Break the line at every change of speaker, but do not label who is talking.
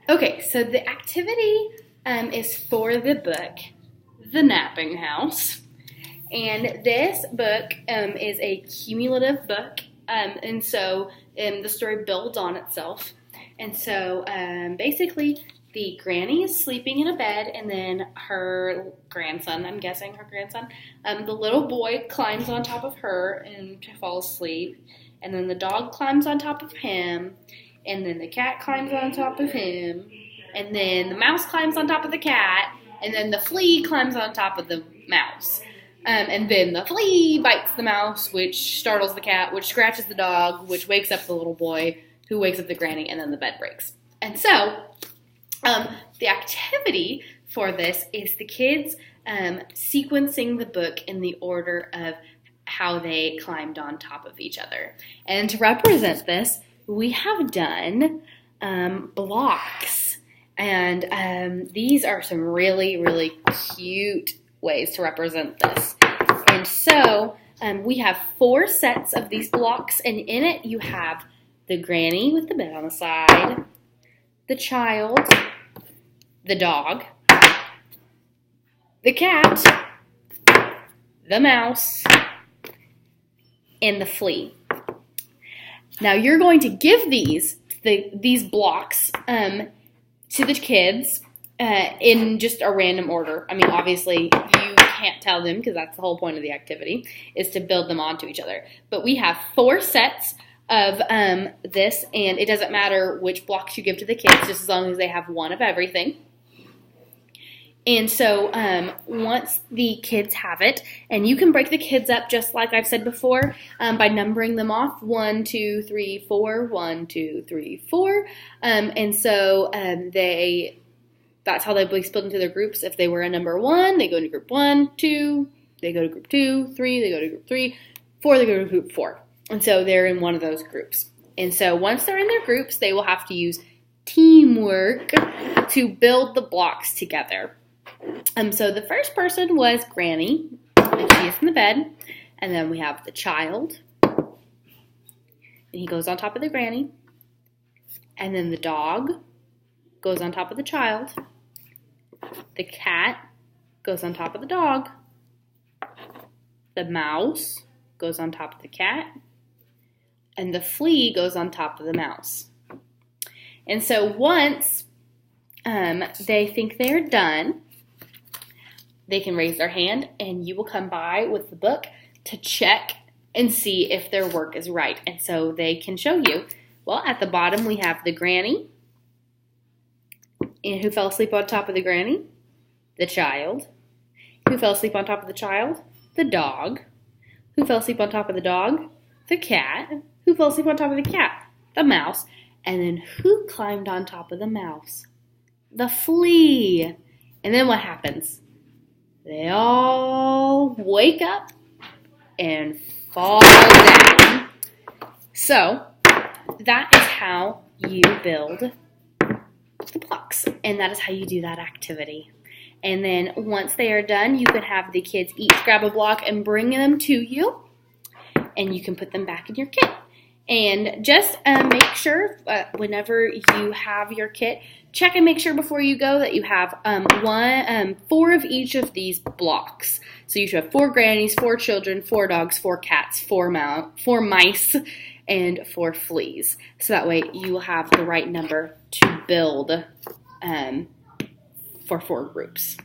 Okay, so the activity is for the book, The Napping House. And this book is a cumulative book, and so the story builds on itself. And so basically, the granny is sleeping in a bed, and then her grandson, I'm guessing her grandson, the little boy climbs on top of her and falls asleep. And then the dog climbs on top of him, and then the cat climbs on top of him, and then the mouse climbs on top of the cat, and then the flea climbs on top of the mouse. And then the flea bites the mouse, which startles the cat, which scratches the dog, which wakes up the little boy, who wakes up the granny, and then the bed breaks. And so the activity for this is the kids sequencing the book in the order of how they climbed on top of each other. And to represent this, we have done blocks. And these are some really, really cute ways to represent this. And so we have 4 sets of these blocks, and in it you have the granny with the bed on the side, the child, the dog, the cat, the mouse, and the flea. Now you're going to give these blocks to the kids in just a random order. I mean, obviously you can't tell them because that's the whole point of the activity, is to build them onto each other. But we have 4 sets of this, and it doesn't matter which blocks you give to the kids, just as long as they have one of everything. And so once the kids have it, and you can break the kids up just like I've said before by numbering them off 1, 2, 3, 4, 1, 2, 3, 4. And so that's how they split into their groups. If they were a number 1, they go into group 1, 2, they go to group 2, 3, they go to group 3, 4, they go to group 4. And so they're in one of those groups. And so once they're in their groups, they will have to use teamwork to build the blocks together. So the first person was Granny, and she is in the bed. And then we have the child, and he goes on top of the granny. And then the dog goes on top of the child. The cat goes on top of the dog. The mouse goes on top of the cat. And the flea goes on top of the mouse. And so once they think they're done, they can raise their hand, and you will come by with the book to check and see if their work is right. And so they can show you. Well, at the bottom we have the granny, and who fell asleep on top of the granny? The child. Who fell asleep on top of the child? The dog. Who fell asleep on top of the dog? The cat. Who fell asleep on top of the cat? The mouse. And then who climbed on top of the mouse? The flea. And then what happens? They all wake up and fall down. So that is how you build the blocks, and that is how you do that activity. And then once they are done, you can have the kids each grab a block and bring them to you, and you can put them back in your kit. And just make sure whenever you have your kit, check and make sure before you go that you have 4 of each of these blocks. So you should have 4 grannies, 4 children, 4 dogs, 4 cats, 4 mice, and 4 fleas. So that way you will have the right number to build for 4 groups.